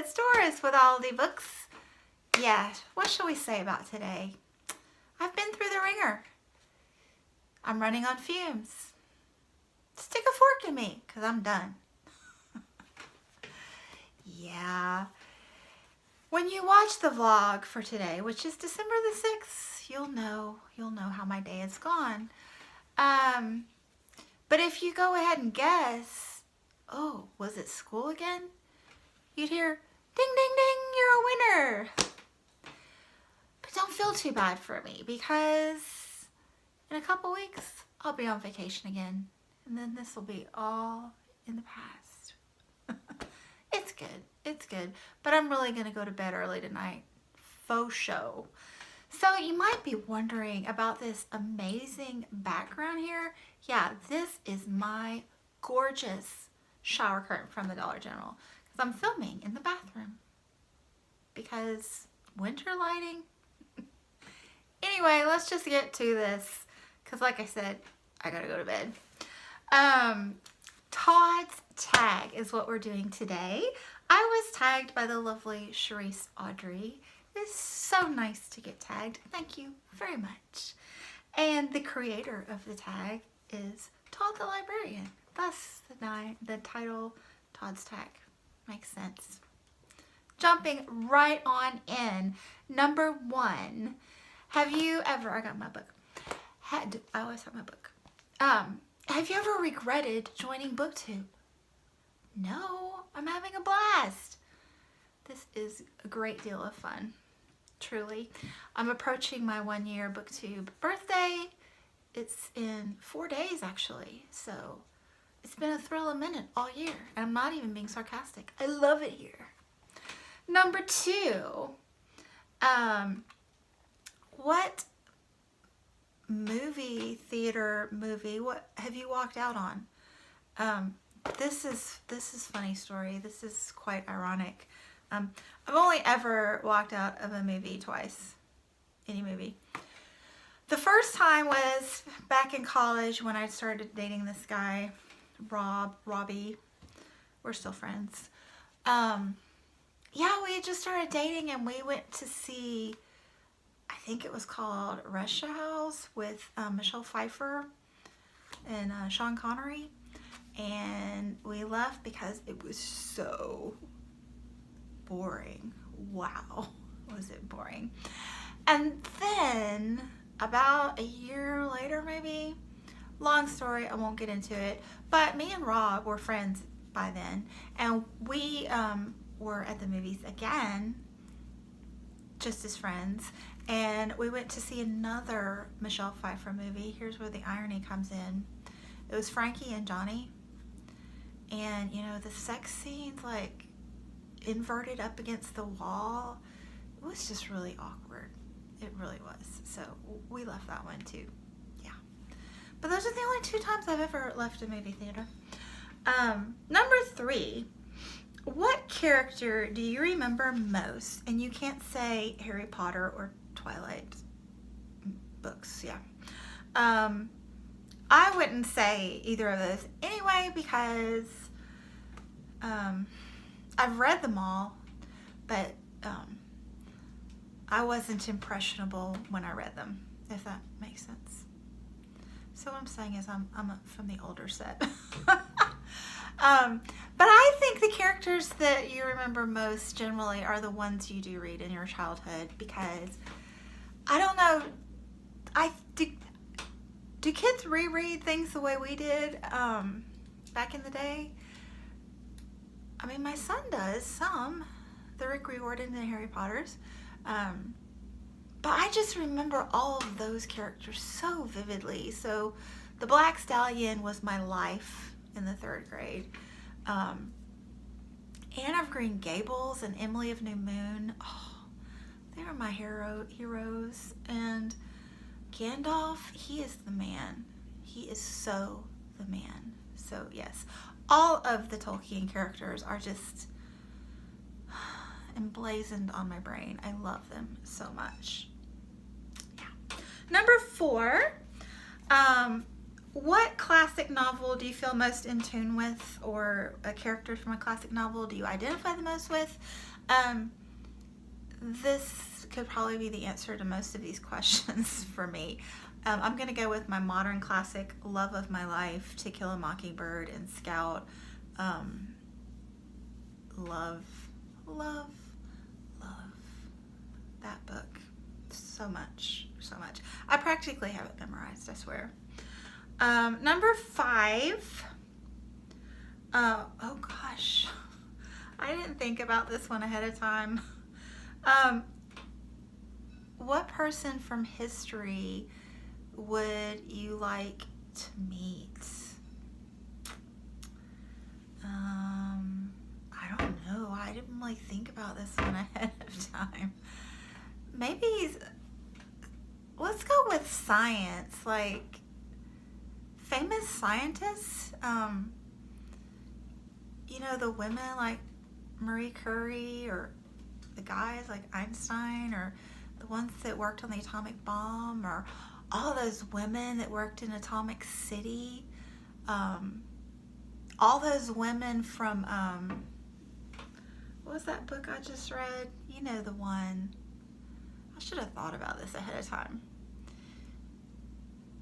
it's Doris with all the books. Yeah, what shall we say about today? I've been through the ringer. I'm running on fumes. Stick a fork in me, because I'm done. Yeah. When you watch the vlog for today, which is December the 6th, you'll know how my day has gone. But if you go ahead and guess, oh, was it school again? You'd hear, ding, ding, ding, you're a winner. But don't feel too bad for me, because in a couple weeks, I'll be on vacation again. And then this will be all in the past. It's good. It's good. But I'm really going to go to bed early tonight. Faux show. So you might be wondering about this amazing background here. Yeah, this is my gorgeous shower curtain from the Dollar General. Because I'm filming in the bathroom. Because winter lighting. Anyway, let's just get to this. Because like I said, I gotta go to bed. Todd's tag is what we're doing today. I was tagged by the lovely CharisseAudrei. It's so nice to get tagged. Thank you very much. And the creator of the tag is Todd the Librarian. Thus the title, Todd's tag. Makes sense. Jumping right on in. Number 1. Have you ever, I got my book. I always have my book. Have you ever regretted joining BookTube? No, I'm having a blast. This is a great deal of fun, truly. I'm approaching my 1-year BookTube birthday. It's in 4 days, actually. So it's been a thrill a minute all year. And I'm not even being sarcastic. I love it here. Number 2, what movie what have you walked out on? This is funny story. This is quite ironic. I've only ever walked out of a movie twice. Any movie. The first time was back in college when I started dating this guy, Robbie. We're still friends. Yeah, we had just started dating and we went to see, I think it was called Russia House with Michelle Pfeiffer and Sean Connery. And we left because it was so boring. Wow, was it boring. And then about a year later maybe, long story, I won't get into it, but me and Rob were friends by then. And we were at the movies again, just as friends. And we went to see another Michelle Pfeiffer movie. Here's where the irony comes in. It was Frankie and Johnny. And, you know, the sex scenes, like, inverted up against the wall. It was just really awkward. It really was. So, we left that one, too. Yeah. But those are the only 2 times I've ever left a movie theater. Number 3. What character do you remember most? And you can't say Harry Potter or Twilight books, yeah. I wouldn't say either of those anyway because I've read them all, but I wasn't impressionable when I read them, if that makes sense. So what I'm saying is I'm from the older set. But I think the characters that you remember most generally are the ones you do read in your childhood because I don't know, do kids reread things the way we did back in the day? I mean, my son does some, the Rick Riordan and the Harry Potters, but I just remember all of those characters so vividly. So the Black Stallion was my life in the 3rd grade. Anne of Green Gables and Emily of New Moon, oh, they are my heroes. And Gandalf, he is the man. He is so the man. So yes, all of the Tolkien characters are just emblazoned on my brain. I love them so much. Yeah. Number 4, What classic novel do you feel most in tune with, or a character from a classic novel do you identify the most with? This could probably be the answer to most of these questions for me. I'm going to go with my modern classic, love of my life, To Kill a Mockingbird and Scout. Love, love, love that book so much, so much. I practically have it memorized, I swear. Number 5. Oh gosh, I didn't think about this one ahead of time. What person from history would you like to meet? I don't know. I didn't really think about this one ahead of time. Maybe let's go with science, like famous scientists. You know, the women like Marie Curie, or the guys like Einstein, or the ones that worked on the atomic bomb, or all those women that worked in Atomic City. All those women from, what was that book I just read? You know the one. I should have thought about this ahead of time.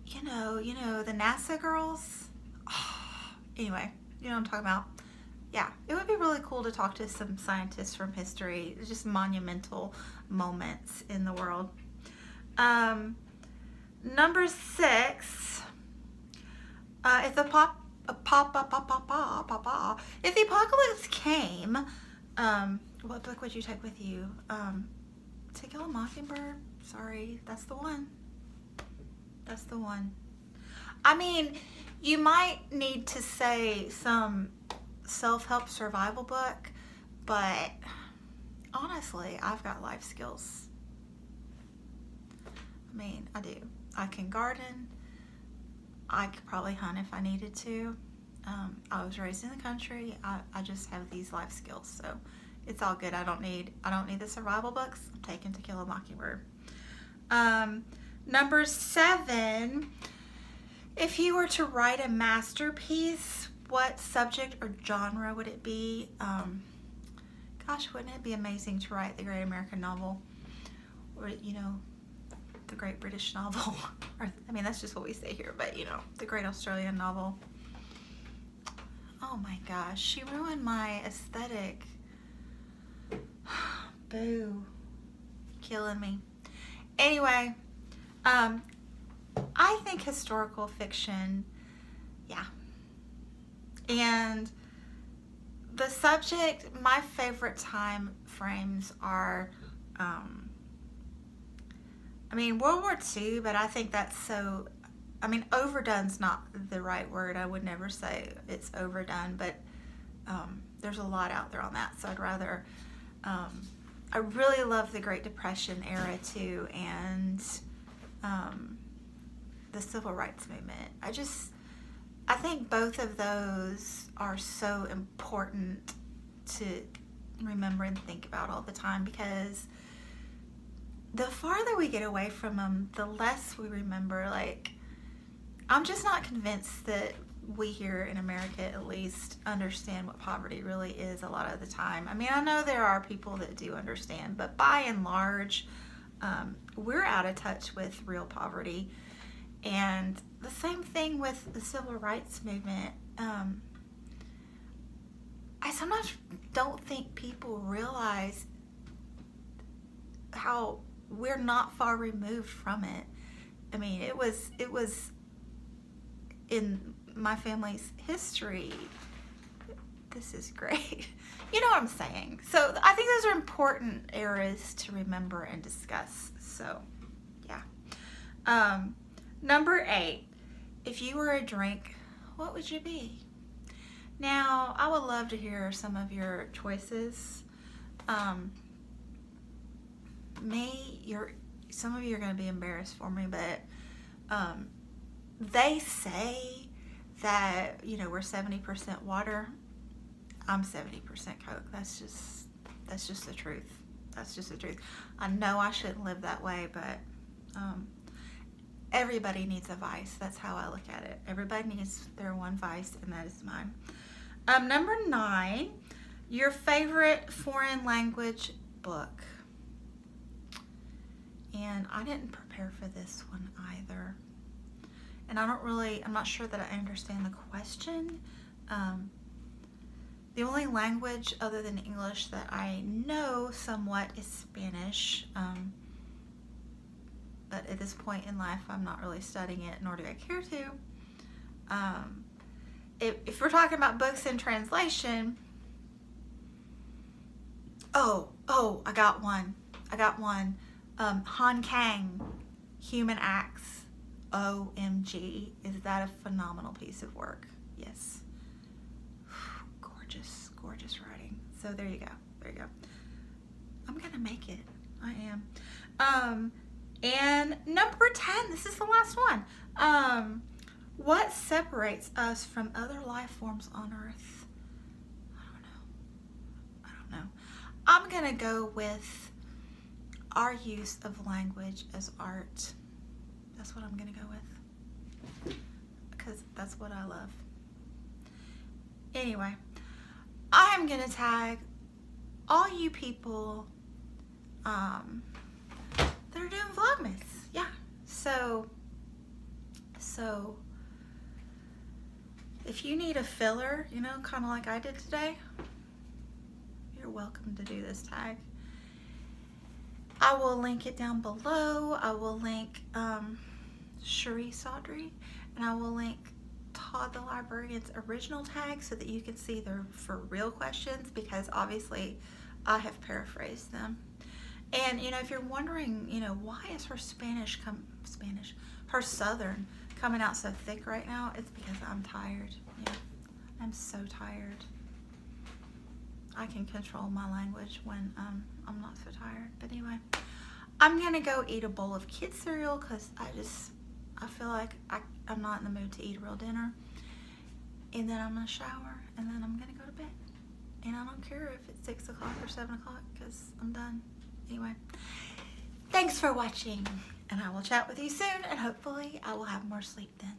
You know, the NASA girls. Oh, anyway, you know what I'm talking about. Yeah, it would be really cool to talk to some scientists from history. It's just monumental moments in the world. Number 6. If the apocalypse came, what book would you take with you? To Kill a Mockingbird? Sorry, that's the one. That's the one. I mean, you might need to say some self-help survival book, but honestly, I've got life skills. I mean, I do. I can garden. I could probably hunt if I needed to. I was raised in the country. I just have these life skills, so it's all good. I don't need the survival books. I'm taking To Kill a Mockingbird. Number 7. If you were to write a masterpiece, what subject or genre would it be? Gosh, wouldn't it be amazing to write the Great American Novel, or the Great British Novel? Or, I mean, that's just what we say here, but the Great Australian Novel. Oh my gosh, she ruined my aesthetic. Boo. Killing me. Anyway, I think historical fiction, yeah. And the subject, my favorite time frames are, World War II, but I think that's so, overdone's not the right word. I would never say it's overdone, but there's a lot out there on that, so I'd rather, I really love the Great Depression era too, and the Civil Rights Movement. I think both of those are so important to remember and think about all the time, because the farther we get away from them, the less we remember. Like, I'm just not convinced that we here in America, at least, understand what poverty really is a lot of the time. I know there are people that do understand, but by and large, we're out of touch with real poverty. And the same thing with the Civil Rights Movement. I sometimes don't think people realize how we're not far removed from it. It was in my family's history. This is great. You know what I'm saying? So I think those are important eras to remember and discuss. So, yeah. Number 8. If you were a drink, what would you be? Now, I would love to hear some of your choices. Some of you are going to be embarrassed for me, but they say that, we're 70% water. I'm 70% Coke. That's just the truth. That's just the truth. I know I shouldn't live that way, but everybody needs a vice. That's how I look at it. Everybody needs their one vice, and that is mine. Number 9, your favorite foreign language book. And I didn't prepare for this one either. And I'm not sure that I understand the question. The only language other than English that I know somewhat is Spanish. But at this point in life, I'm not really studying it, nor do I care to. If we're talking about books in translation, I got one. Han Kang, Human Acts. OMG, is that a phenomenal piece of work? Yes. Gorgeous writing. So there you go. I'm gonna make it. I am. And number 10, this is the last one. What separates us from other life forms on Earth? I don't know. I'm gonna go with our use of language as art. That's what I'm gonna go with, because that's what I love. Anyway, I'm gonna tag all you people that are doing Vlogmas. Yeah. So if you need a filler, kind of like I did today, you're welcome to do this tag. I will link it down below. I will link CharisseAudrei, and I will link Todd the Librarian's original tag so that you can see they're for real questions, because obviously I have paraphrased them. And if you're wondering, why is her her Southern coming out so thick right now, it's because I'm tired. Yeah, I'm so tired. I can control my language when I'm not so tired. But anyway, I'm gonna go eat a bowl of kid cereal because I feel like I'm not in the mood to eat a real dinner. And then I'm gonna shower, and then I'm gonna go to bed. And I don't care if it's 6 o'clock or 7 o'clock, because I'm done. Anyway, thanks for watching, and I will chat with you soon, and hopefully I will have more sleep then.